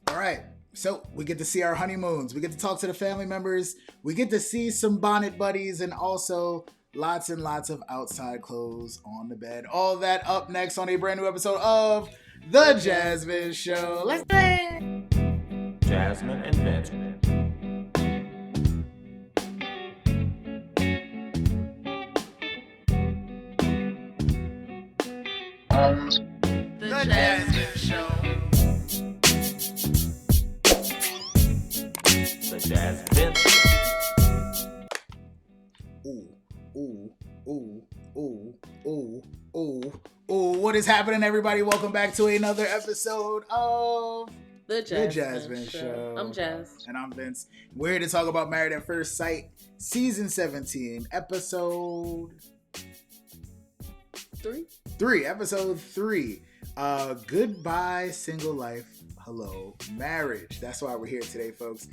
All right. So we get to see our honeymoons. We get to talk to the family members. We get to see some bonnet buddies and also lots and lots of outside clothes on the bed. All that up next on a brand new episode of The JasVynce Show. Let's play. Jasmyne and Vince. The JasVynce Show. The JasVynce Show. Ooh. What is happening, everybody? Welcome back to another episode of The JasVynce Show. I'm Jazz. And I'm Vince. We're here to talk about Married at First Sight, Season 17, Episode 3. Episode 3. Goodbye, single life. Hello, marriage. That's why we're here today, folks.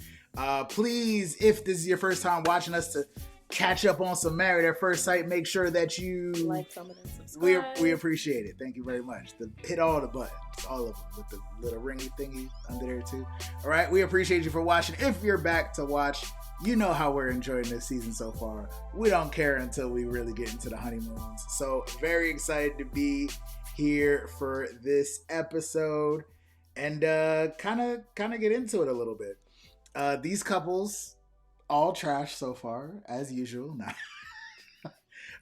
Please, if this is your first time watching us, to catch up on some Married at First Sight, make sure that you like, comment, and subscribe. We appreciate it. Thank you very much. Hit all the buttons, all of them, with the little ringy thingy under there too. All right, we appreciate you for watching. If you're back to watch, you know how we're enjoying this season so far. We don't care until we really get into the honeymoons. So very excited to be here for this episode and kind of get into it a little bit. These couples, all trash so far, as usual. Nah.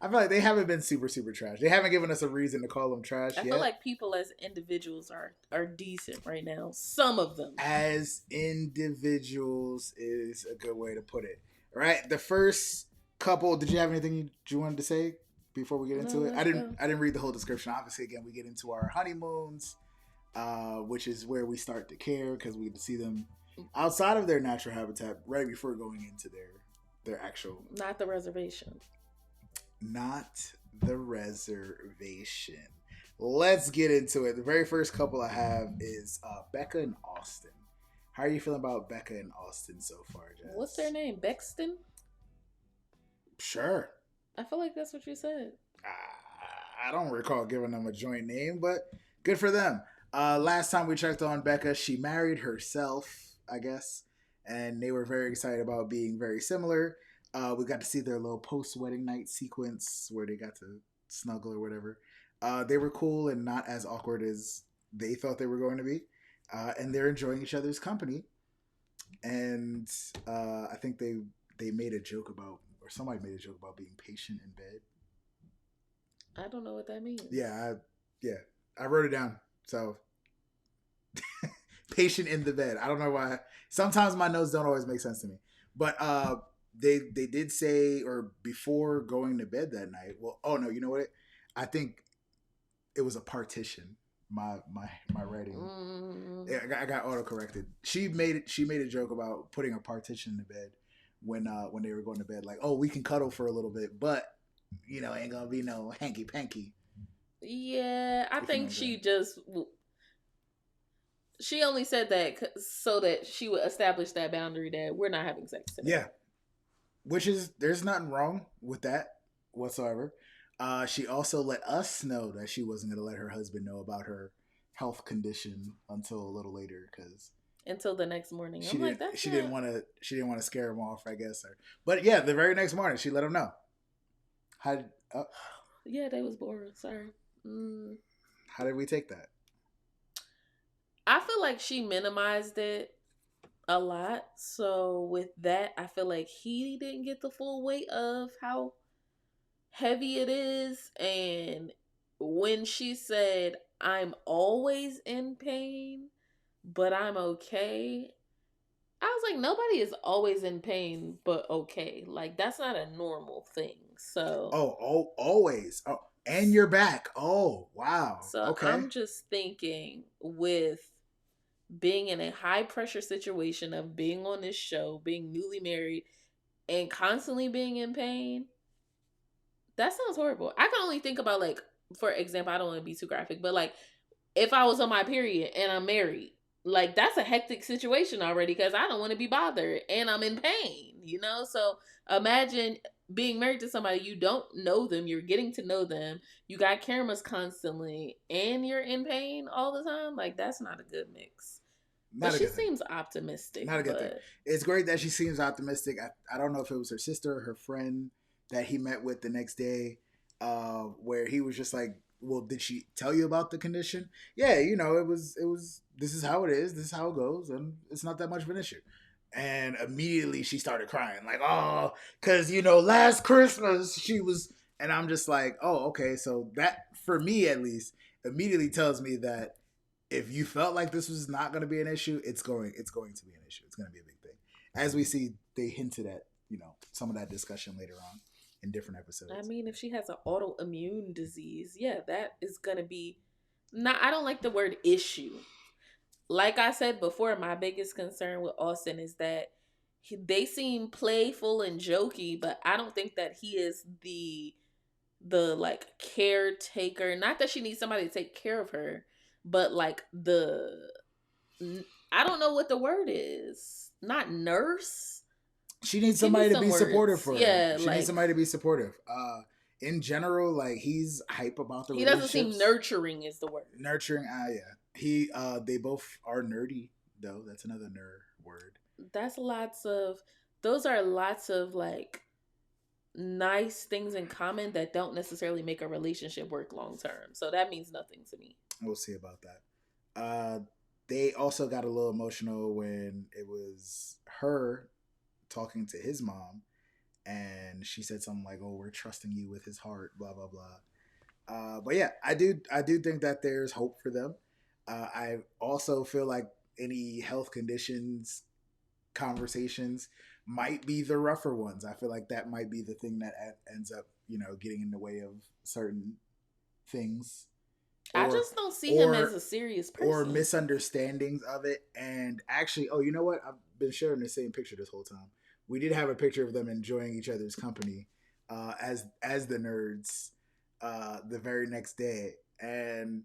I feel like they haven't been super trash. They haven't given us a reason to call them trash yet. I feel like people as individuals are decent right now. Some of them. As individuals is a good way to put it. All right. The first couple, did you have anything you wanted to say before we get into it? I didn't read the whole description. Obviously, again, we get into our honeymoons, which is where we start to care because we get to see them outside of their natural habitat right before going into their actual... Not the reservation. Not the reservation. Let's get into it. The very first couple I have is Becca and Austin. How are you feeling about Becca and Austin so far, Jazz? What's their name? Bexton? Sure. I feel like that's what you said. I don't recall giving them a joint name, but good for them. Last time we checked on Becca, she married herself, I guess, and they were very excited about being very similar. We got to see their little post-wedding night sequence where they got to snuggle or whatever. They were cool and not as awkward as they thought they were going to be. And they're enjoying each other's company. And I think they made a joke about, or somebody made a joke about being patient in bed. I don't know what that means. Yeah, I wrote it down. So, patient in the bed. I don't know why. Sometimes my notes don't always make sense to me. But they did say, or before going to bed that night, well, oh no, you know what? I think it was a partition. My writing. Yeah, I got auto-corrected. She made a joke about putting a partition in the bed when they were going to bed. Like, oh, we can cuddle for a little bit, but, ain't gonna be no hanky-panky. Yeah, I think she only said that so that she would establish that boundary that we're not having sex today. Yeah. Which is, there's nothing wrong with that whatsoever. She also let us know that she wasn't going to let her husband know about her health condition until a little later, until the next morning. She didn't want to scare him off, I guess. But yeah, the very next morning she let him know. Yeah, they was boring. Sorry. How did we take that? I feel like she minimized it a lot. So with that, I feel like he didn't get the full weight of how heavy it is. And when she said, "I'm always in pain, but I'm okay," I was like, nobody is always in pain but okay. Like, that's not a normal thing. So always. Oh, and you're back. Oh, wow. So okay. I'm just thinking, with being in a high pressure situation of being on this show, being newly married, and constantly being in pain, that sounds horrible. I can only think about, like, for example, I don't want to be too graphic, but like, if I was on my period and I'm married, like, that's a hectic situation already because I don't want to be bothered and I'm in pain, So imagine being married to somebody, you don't know them, you're getting to know them, you got cameras constantly, and you're in pain all the time. Like, that's not a good mix. But she seems optimistic. Not a good thing. It's great that she seems optimistic. I don't know if it was her sister or her friend that he met with the next day, where he was just like, well, did she tell you about the condition? Yeah, it was, this is how it is. This is how it goes. And it's not that much of an issue. And immediately she started crying like, oh, because, last Christmas she was, and I'm just like, oh, okay. So that, for me at least, immediately tells me that if you felt like this was not going to be an issue, it's going to be an issue. It's going to be a big thing. As we see, they hinted at, some of that discussion later on in different episodes. I mean, if she has an autoimmune disease, yeah, that is going to be, I don't like the word issue. Like I said before, my biggest concern with Austin is that they seem playful and jokey, but I don't think that he is the like caretaker. Not that she needs somebody to take care of her, but like I don't know what the word is. Not nurse. She needs somebody to be supportive for her. Yeah, she needs somebody to be supportive. In general, like, he's hype about the relationships. He doesn't seem nurturing is the word. Nurturing, yeah. They both are nerdy, though. That's another nerd word. Those are lots of like nice things in common that don't necessarily make a relationship work long term. So that means nothing to me. We'll see about that. They also got a little emotional when it was her talking to his mom, and she said something like, "Oh, we're trusting you with his heart," blah blah blah. But yeah, I do think that there's hope for them. I also feel like any health conditions conversations might be the rougher ones. I feel like that might be the thing that ends up, getting in the way of certain things. I just don't see him as a serious person. Or misunderstandings of it. And actually, oh, you know what? I've been sharing the same picture this whole time. We did have a picture of them enjoying each other's company as the nerds the very next day. And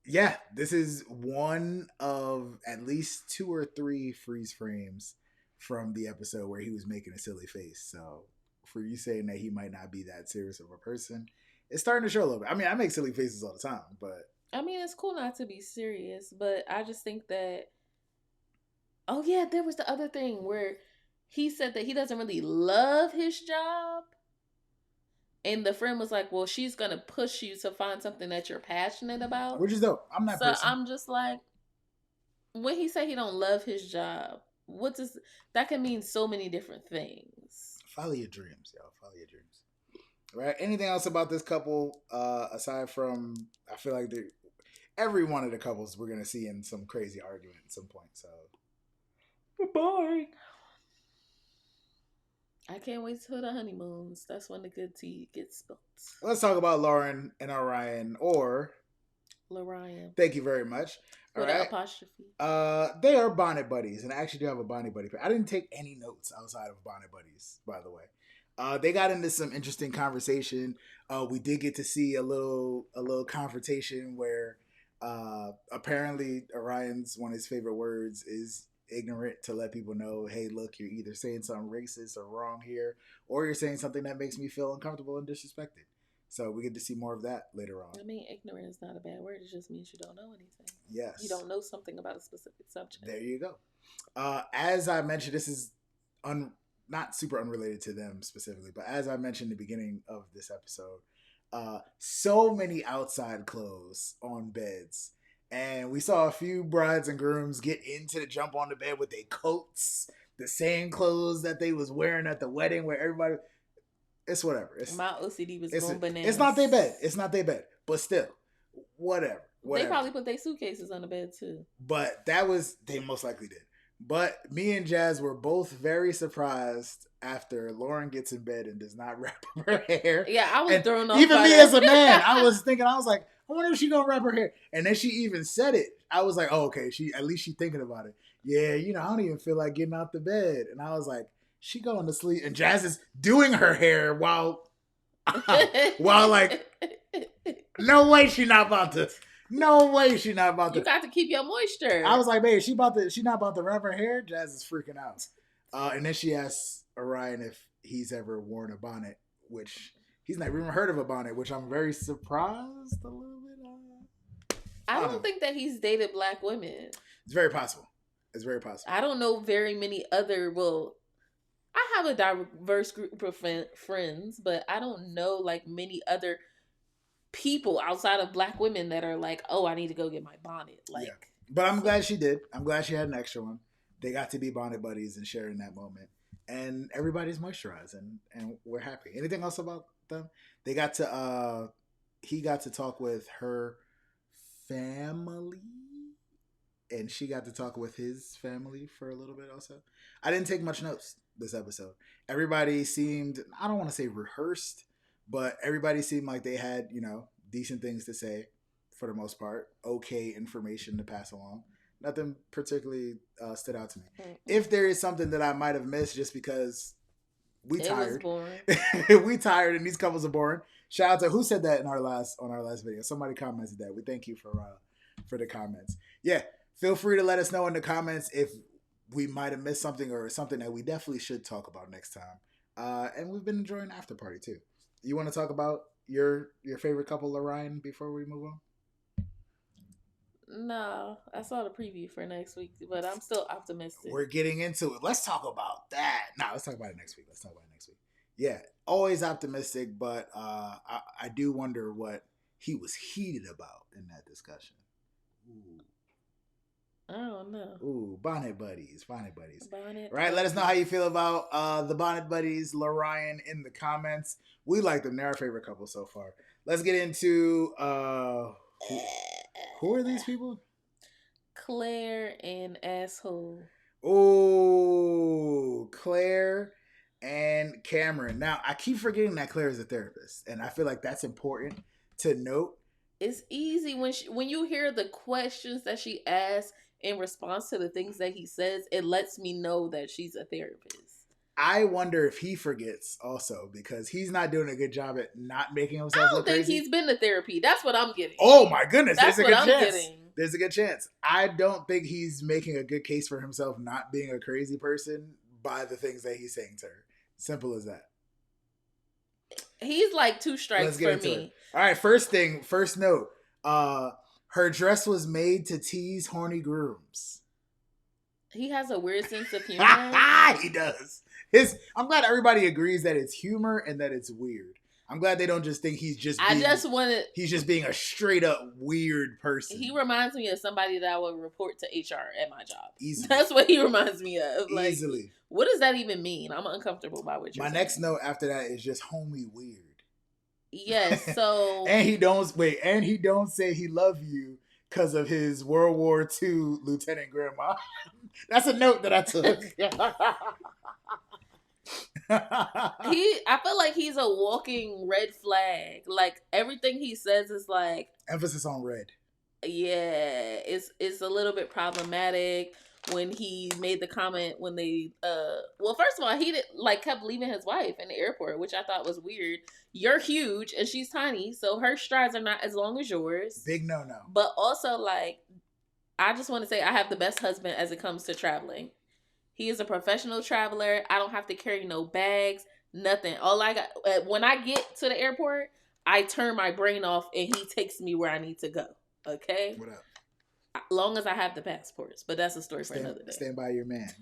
yeah, this is one of at least 2 or 3 freeze frames from the episode where he was making a silly face. So for you saying that he might not be that serious of a person, it's starting to show a little bit. I mean, I make silly faces all the time, but I mean, it's cool not to be serious, but I just think that, oh yeah, there was the other thing where he said that he doesn't really love his job. And the friend was like, well, she's going to push you to find something that you're passionate about. Which is dope. I'm not person. I'm just like, when he said he don't love his job, that can mean so many different things. Follow your dreams, y'all. Follow your dreams. Right? Anything else about this couple, aside from, I feel like every one of the couples we're going to see in some crazy argument at some point. So, boring. I can't wait till the honeymoons. That's when the good tea gets spilled. Let's talk about Lauren and Orion, or Lorian. Thank you very much. With an apostrophe. They are bonnet buddies, and I actually do have a bonnet buddy. I didn't take any notes outside of bonnet buddies, by the way. They got into some interesting conversation. We did get to see a little confrontation where apparently Orion's one of his favorite words is ignorant, to let people know, hey, look, you're either saying something racist or wrong here, or you're saying something that makes me feel uncomfortable and disrespected. So we get to see more of that later on. I mean, ignorant is not a bad word. It just means you don't know anything. Yes. You don't know something about a specific subject. There you go. As I mentioned, this is not super unrelated to them specifically, but as I mentioned in the beginning of this episode, so many outside clothes on beds. And we saw a few brides and grooms get into the jump on the bed with their coats, the same clothes that they was wearing at the wedding, where everybody, it's whatever. My OCD was going bananas. It's not their bed. It's not their bed. But still, whatever. They probably put their suitcases on the bed too. But they most likely did. But me and Jazz were both very surprised after Lauren gets in bed and does not wrap up her hair. Yeah, I was thrown off. Even me as a man, I was thinking, I was like, I wonder if she's gonna wrap her hair. And then she even said it. I was like, oh, okay, at least she thinking about it. Yeah, I don't even feel like getting out the bed. And I was like, she going to sleep. And Jazz is doing her hair while like, no way she not about to. No way she not about to. You got to keep your moisture. I was like, babe, she not about to wrap her hair. Jazz is freaking out. And then she asks Orion if he's ever worn a bonnet, which he's never even heard of a bonnet, which I'm very surprised a little bit. I don't think that he's dated black women. It's very possible. It's very possible. I don't know very many other. Well, I have a diverse group of friends, but I don't know like many other people outside of Black women that are like, oh, I need to go get my bonnet. Like, yeah. But I'm glad she did. I'm glad she had an extra one. They got to be bonnet buddies and share in that moment. And everybody's moisturized and we're happy. Anything else about them? They got to he got to talk with her family and she got to talk with his family for a little bit also. I didn't take much notes this episode. Everybody seemed, I don't want to say rehearsed, but everybody seemed like they had, you know, decent things to say for the most part. Okay information to pass along. Nothing particularly stood out to me. Mm-hmm. If there is something that I might have missed just because we tired. We tired and these couples are boring. Shout out to who said that on our last video. Somebody commented that. We thank you for the comments. Yeah, feel free to let us know in the comments if we might have missed something or something that we definitely should talk about next time. And we've been enjoying After Party too. You want to talk about your favorite couple, Lorraine, before we move on? No, I saw the preview for next week, but I'm still optimistic. We're getting into it. Let's talk about that. Let's talk about it next week. Yeah, always optimistic, but I do wonder what he was heated about in that discussion. Ooh. I don't know. Ooh, bonnet buddies. Right, let us know how you feel about the bonnet buddies, Lorian, in the comments. We like them. They're our favorite couple so far. Let's get into who are these people? Claire and Asshole. Oh, Claire and Cameron. Now, I keep forgetting that Claire is a therapist, and I feel like that's important to note. It's easy when you hear the questions that she asks in response to the things that he says, it lets me know that she's a therapist. I wonder if he forgets also because he's not doing a good job at not making himself look crazy. I don't think he's been to therapy. That's what I'm getting. Oh my goodness. That's There's a what good I'm chance. Getting. There's a good chance. I don't think he's making a good case for himself not being a crazy person by the things that he's saying to her. Simple as that. He's like 2 strikes for me. It. All right, first note. Her dress was made to tease horny grooms. He has a weird sense of humor. He does. I'm glad everybody agrees that it's humor and that it's weird. I'm glad they don't just think he's just he's just being a straight up weird person. He reminds me of somebody that I would report to HR at my job. Easily. That's what he reminds me of. Like, easily. What does that even mean? I'm uncomfortable by what you're saying. My next note after that is just homie weird. Yes, so and he don't say he love you because of his World War II lieutenant grandma. That's a note that I took. I feel like he's a walking red flag. Like everything he says is like emphasis on red. Yeah, it's a little bit problematic when he made the comment when they well, first of all, he kept leaving his wife in the airport, which I thought was weird. You're huge and she's tiny, so her strides are not as long as yours. Big no. But also, like, I just want to say I have the best husband as it comes to traveling. He is a professional traveler. I don't have to carry no bags, nothing. All I got when I get to the airport, I turn my brain off and he takes me where I need to go. Okay? What up? Long as I have the passports, but that's a story for another day. Stand by your man.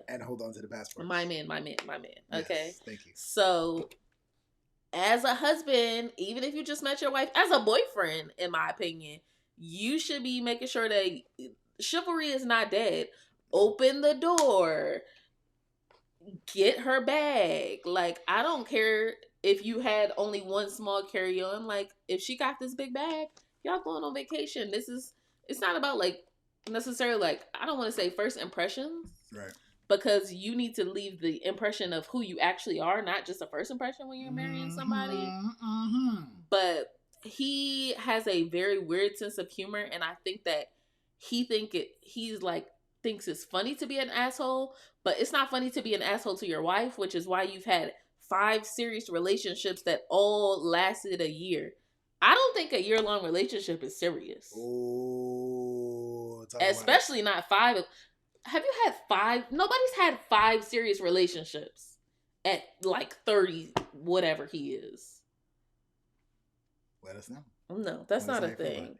And hold on to the passport. My man. Okay? Yes, thank you. So, as a husband, even if you just met your wife, as a boyfriend, in my opinion, you should be making sure that chivalry is not dead. Open the door. Get her bag. Like, I don't care if you had only one small carry-on. Like, if she got this big bag, y'all going on vacation. It's not about, like, necessarily, like, I don't want to say first impressions. Right. Because you need to leave the impression of who you actually are, not just a first impression when you're marrying somebody. Mm-hmm. But he has a very weird sense of humor, and I think that thinks it's funny to be an asshole, but it's not funny to be an asshole to your wife, which is why you've had 5 serious relationships that all lasted a year. I don't think a year-long relationship is serious. Oh, especially not 5. Have you had 5? Nobody's had 5 serious relationships at like 30, whatever he is. Let us know. No, that's not a thing.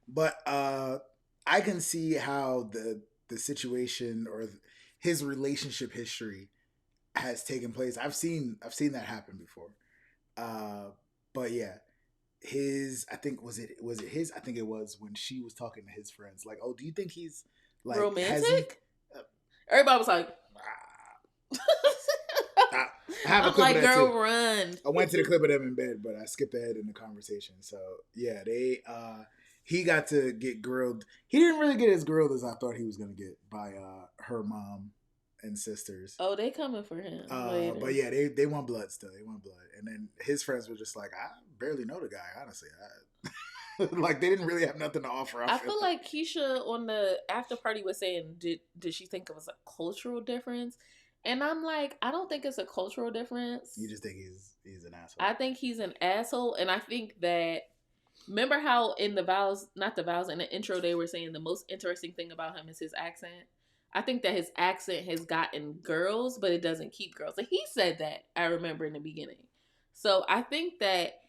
But I can see how the the situation or his relationship history has taken place. I've seen that happen before. But yeah, I think was it his? I think it was when she was talking to his friends. Like, oh, do you think he's like romantic? Everybody was like, I have a I'm clip like, of that girl, too. run. I went to the clip of them in bed, but I skipped ahead in the conversation. So yeah, he got to get grilled. He didn't really get as grilled as I thought he was gonna get by her mom and sisters. Oh, they coming for him. But yeah, they want blood still. They want blood. And then his friends were just like, I barely know the guy, honestly. Like they didn't really have nothing to offer. I feel like Keisha on the after party was saying, did she think it was a cultural difference? And I'm like, I don't think it's a cultural difference. You just think he's an asshole. I think he's an asshole, and I think that, remember how in the vows, not the vows, in the intro they were saying the most interesting thing about him is his accent. I think that his accent has gotten girls, but it doesn't keep girls. And he said that, I remember in the beginning. So I think that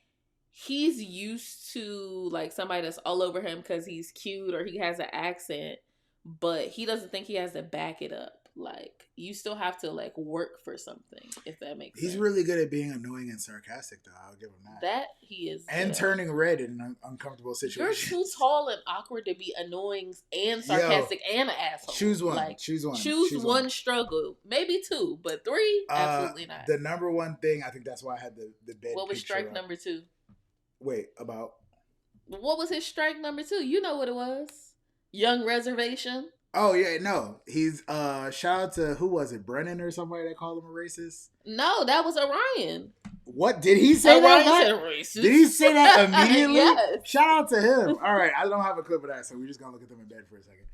he's used to like somebody that's all over him because he's cute or he has an accent, but he doesn't think he has to back it up. Like, you still have to like work for something, if that makes sense. He's really good at being annoying and sarcastic, though. I'll give him that. That he is. And turning red in uncomfortable situations. You're too tall and awkward to be annoying and sarcastic and an asshole. Choose one. Like, choose one. Choose one struggle. Maybe two, but three, absolutely not. The number one thing, I think that's why I had the bed. What was strike number 2? Wait, about? What was his strike number 2? You know what it was. Young reservation. Oh yeah, no. He's shout out to, who was it, Brennan or somebody that called him a racist? No, that was Orion. What did he say? Orion said racist. Did he say that immediately? Yes. Shout out to him. All right, I don't have a clip of that, so we're just gonna look at them in bed for a second.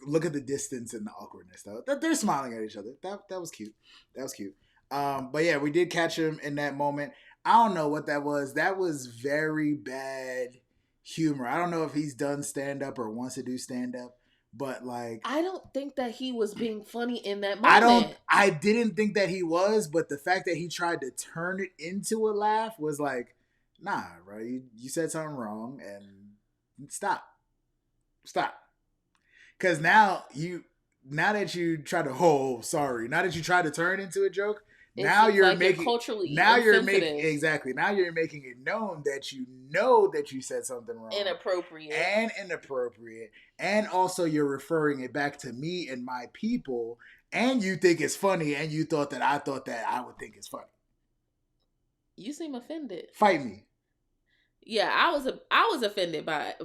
Look at the distance and the awkwardness though. They're smiling at each other. That was cute. That was cute. But yeah, we did catch him in that moment. I don't know what that was. That was very bad humor. I don't know if he's done stand up or wants to do stand up. But like, I don't think that he was being funny in that moment. I didn't think that he was, but the fact that he tried to turn it into a laugh was like, nah, bro, you said something wrong and stop. Because now that you try to turn it into a joke, now you're making it known that you know that you said something wrong, inappropriate, and also you're referring it back to me and my people, and you think it's funny, and you thought that I would think it's funny. You seem offended. Fight me. Yeah, I was offended by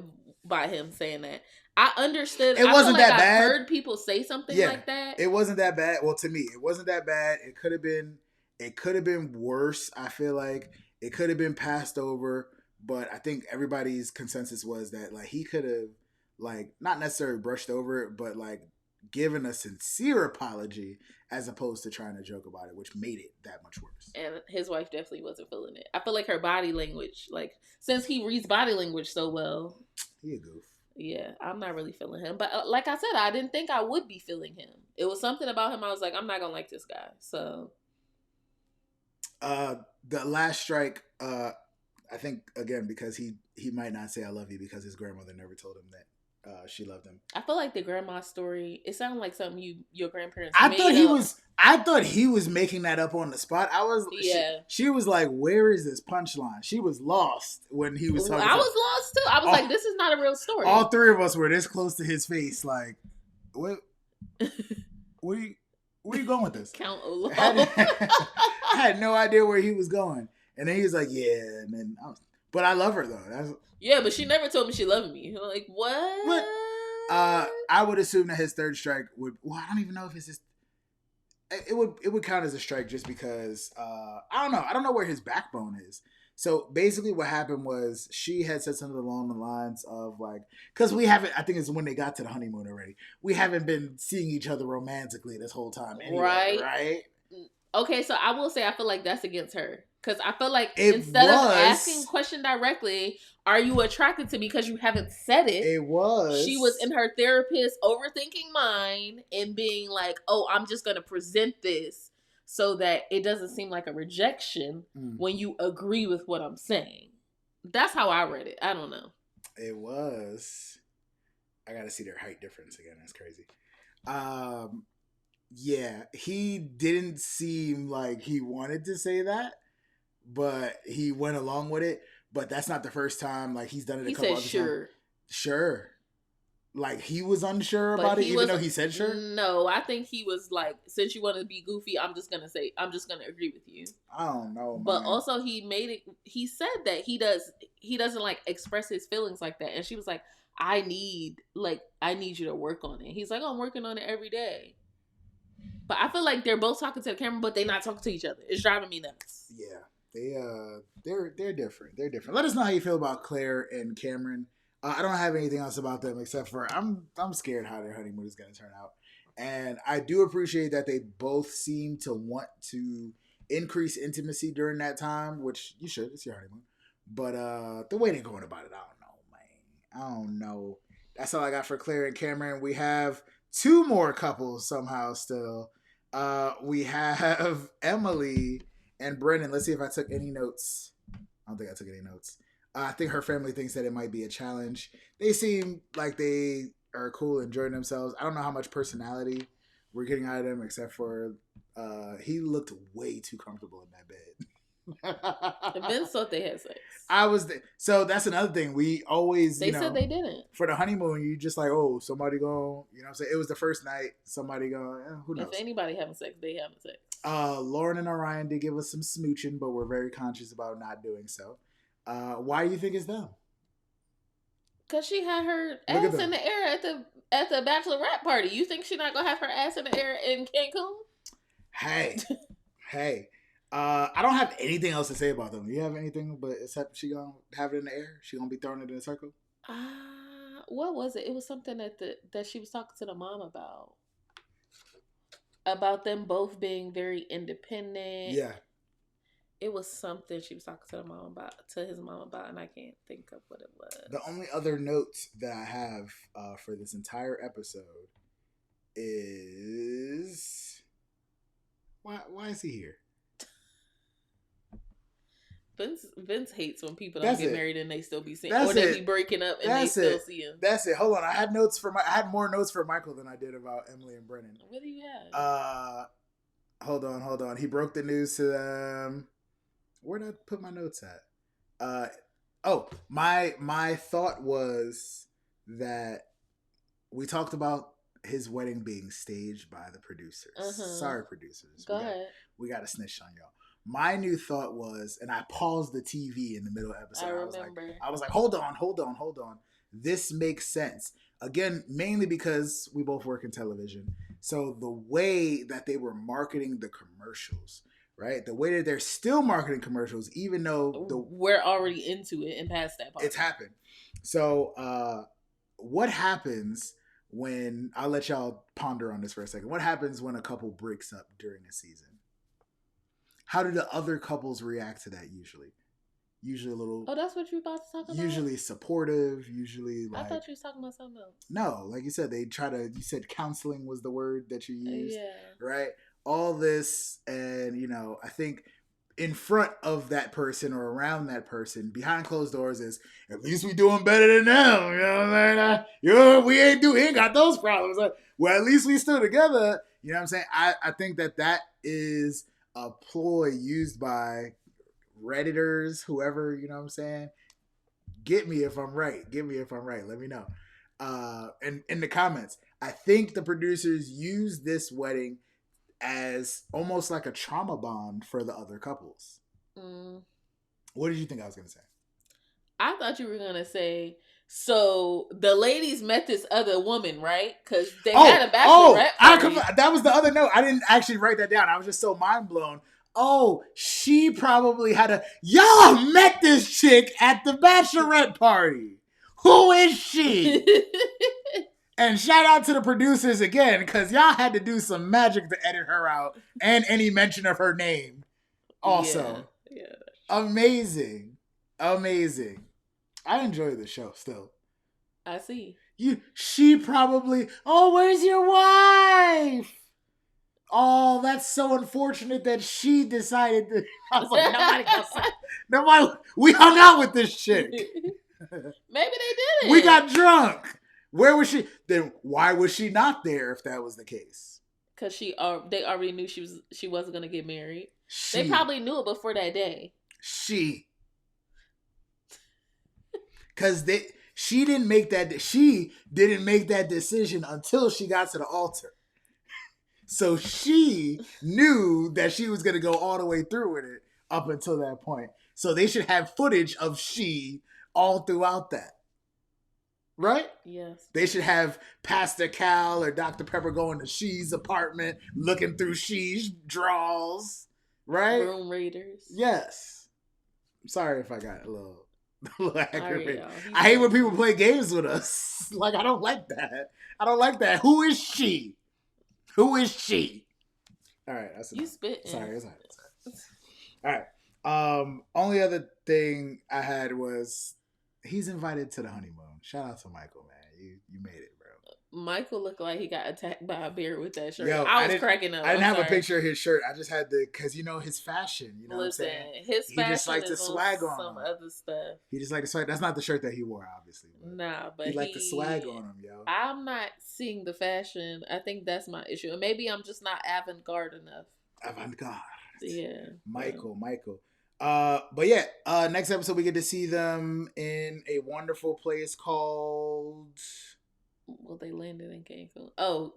him saying that. I understood. It wasn't that bad. I heard people say something like that. It wasn't that bad. Well, to me, it wasn't that bad. It could have been worse. I feel like it could have been passed over, but I think everybody's consensus was that like he could have like not necessarily brushed over it, but like given a sincere apology as opposed to trying to joke about it, which made it that much worse. And his wife definitely wasn't feeling it. I feel like her body language, like since he reads body language so well, he a goof. Yeah, I'm not really feeling him. But like I said, I didn't think I would be feeling him. It was something about him. I was like, I'm not gonna like this guy. So, the last strike, I think again because he might not say I love you because his grandmother never told him that she loved him. I feel like the grandma story. It sounded like something your grandparents. I thought he was making that up on the spot. She was like, "Where is this punchline?" She was lost when he was talking. I was lost too. I was like, "This is not a real story." All three of us were this close to his face. Like, what? Where you going with this? Count Olo. I had no idea where he was going, and then he was like, "Yeah," and then but I love her though. Yeah, but she never told me she loved me. Like, what? I would assume that his third strike would. Well, I don't even know if it's his. It would count as a strike just because I don't know. I don't know where his backbone is. So basically, what happened was she had said something along the lines of like, because we haven't. I think it's when they got to the honeymoon already. We haven't been seeing each other romantically this whole time, anyway, right? Okay, so I will say I feel like that's against her. Because I feel like instead of asking a question directly, are you attracted to me because you haven't said it? It was. She was in her therapist overthinking mind and being like, oh, I'm just going to present this so that it doesn't seem like a rejection when you agree with what I'm saying. That's how I read it. I don't know. It was. I gotta see their height difference again. That's crazy. Yeah, he didn't seem like he wanted to say that, but he went along with it. But that's not the first time. Like he's done it a couple other times. Sure. Like he was unsure about it, even though he said sure. No, I think he was like, since you want to be goofy, I'm just gonna agree with you. I don't know, but also he said that he doesn't like express his feelings like that, and she was like, I need you to work on it. He's like, oh, I'm working on it every day. But I feel like they're both talking to the camera, but they're not talking to each other. It's driving me nuts. Yeah, they're different. They're different. Let us know how you feel about Claire and Cameron. I don't have anything else about them except for I'm scared how their honeymoon is going to turn out. And I do appreciate that they both seem to want to increase intimacy during that time, which you should. It's your honeymoon. But the way they're going about it, I don't know, man. I don't know. That's all I got for Claire and Cameron. We have 2 more couples somehow still. We have Emily and Brennan. Let's see if I took any notes. I don't think I took any notes. I think her family thinks that it might be a challenge. They seem like they are cool, enjoying themselves. I don't know how much personality we're getting out of them, except for he looked way too comfortable in that bed. Vince thought they had sex. So that's another thing. We always said they didn't. For the honeymoon, you just like, oh, somebody going, you know what I'm saying? It was the first night, somebody going, who knows? If anybody having sex, they having sex. Lauren and Orion did give us some smooching, but we're very conscious about not doing so. Why do you think it's them? Because she had her ass in the air at the bachelorette party. You think she's not gonna have her ass in the air in Cancun? Hey. I don't have anything else to say about them. You have anything but except she gonna have it in the air? She gonna be throwing it in a circle? What was it? It was something that she was talking to the mom about them both being very independent. Yeah. It was something she was talking to his mom about, and I can't think of what it was. The only other notes that I have for this entire episode is why is he here? Vince hates when people don't get married and they still be seen, or they be breaking up and That's they still see him. That's it. Hold on, I had more notes for Michael than I did about Emily and Brennan. What do you have? Hold on. He broke the news to them. Where did I put my notes at? My thought was that we talked about his wedding being staged by the producers. Sorry, producers. Go ahead. We got to snitch on y'all. My new thought was, and I paused the TV in the middle of the episode. I was like, hold on. This makes sense. Again, mainly because we both work in television. So the way that they were marketing the commercials, right? The way that they're still marketing commercials, even though we're already into it and past that part. It's happened. So what happens when, I'll let y'all ponder on this for a second. What happens when a couple breaks up during a season? How do the other couples react to that usually? Usually a little... Oh, that's what you about to talk about? Usually supportive, usually like... I thought you was talking about something else. No, like you said, you said counseling was the word that you used. Yeah. Right? All this, and, I think in front of that person or around that person, behind closed doors is, at least we doing better than them. You know what I'm saying? We ain't got those problems. Well, at least we still together. You know what I'm saying? I think that is a ploy used by Redditors, whoever, you know what I'm saying? Get me if I'm right. Let me know. And in the comments, I think the producers use this wedding as almost like a trauma bond for the other couples. What did you think I was going to say? I thought you were going to say, so the ladies met this other woman, right? Because they had a bachelorette party. That was the other note. I didn't actually write that down. I was just so mind blown. Oh, she probably had y'all met this chick at the bachelorette party. Who is she? And shout out to the producers again, because y'all had to do some magic to edit her out and any mention of her name also. Yeah. Amazing. I enjoy the show still. I see. She probably, where's your wife? Oh, that's so unfortunate that she decided to. I was like, nobody. We hung out with this chick. Maybe they did it. We got drunk. Where was she? Then why was she not there if that was the case? Because they already knew she wasn't gonna get married. She, They probably knew it before that day. Because she didn't make that decision until she got to the altar. So she knew that she was gonna go all the way through with it up until that point. So they should have footage of she all throughout that. Right? Yes. They should have Pastor Cal or Dr. Pepper going to She's apartment, looking through She's drawers. Right? Room raiders. Yes. I'm sorry if I got a little aggravated. Right, I hate when people play games with us. Like, I don't like that. Who is she? All right. That's enough. You spitting. Sorry. All right. Only other thing I had was he's invited to the honeymoon. Shout out to Michael, man. You made it, bro. Michael looked like he got attacked by a bear with that shirt. Yo, I was cracking up. I didn't have a picture of his shirt. I just had because his fashion. You know Listen, what I'm saying? his fashion he just liked is to swag on some him. other stuff. He just liked to swag. That's not the shirt that he wore, obviously. Nah, but he liked to swag on him, yo. I'm not seeing the fashion. I think that's my issue. And maybe I'm just not avant-garde enough. Avant-garde. Yeah. Michael. But yeah, next episode we get to see them in a wonderful place called... Well, they landed in Cancun. Oh,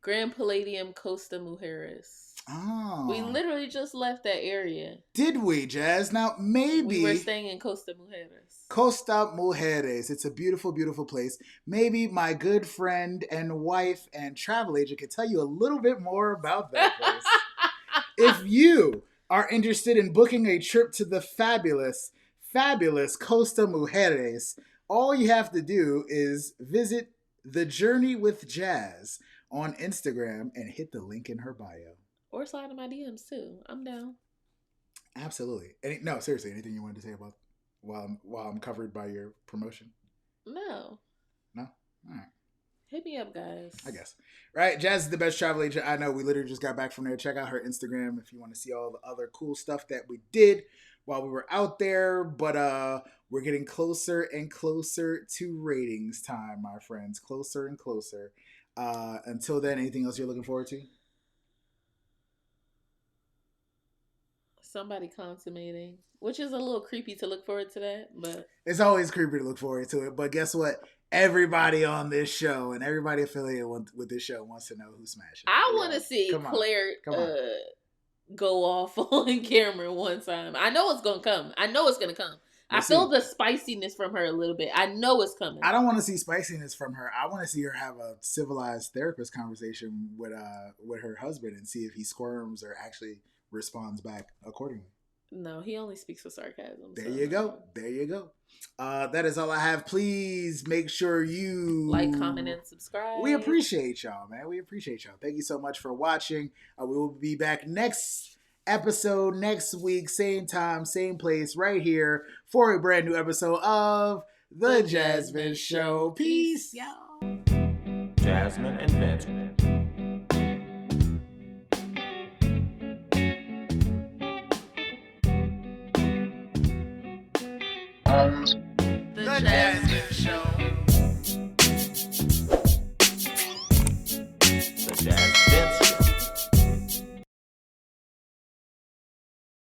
Grand Palladium Costa Mujeres. Oh. We literally just left that area. Did we, Jazz? Now, maybe... We were staying in Costa Mujeres. Costa Mujeres. It's a beautiful, beautiful place. Maybe my good friend and wife and travel agent could tell you a little bit more about that place. If you are interested in booking a trip to the fabulous Costa Mujeres, all you have to do is visit The Journey with Jazz on Instagram and hit the link in her bio. Or slide in my DMs too. I'm down. Absolutely. No, seriously, anything you wanted to say about while I'm covered by your promotion? No. No? All right. Hit me up, guys. I guess. Right. Jazz is the best travel agent I know. We literally just got back from there. Check out her Instagram if you want to see all the other cool stuff that we did while we were out there. But we're getting closer and closer to ratings time, my friends. Closer and closer. Until then, anything else you're looking forward to? Somebody consummating, which is a little creepy to look forward to that, but it's always creepy to look forward to it. But guess what? Everybody on this show and everybody affiliated with this show wants to know who's smashing. I want to see Claire go off on Cameron one time. I know it's gonna come. I feel the spiciness from her a little bit. I know it's coming. I don't want to see spiciness from her. I want to see her have a civilized therapist conversation with her husband and see if he squirms or actually responds back accordingly. No, he only speaks with sarcasm. There you go. That is all I have. Please make sure you like, comment, and subscribe. We appreciate y'all, man. Thank you so much for watching. We will be back next episode next week, same time, same place, right here for a brand new episode of The JasVynce Show. Peace, y'all. Jasmyne and Vince. The JasVynce Show.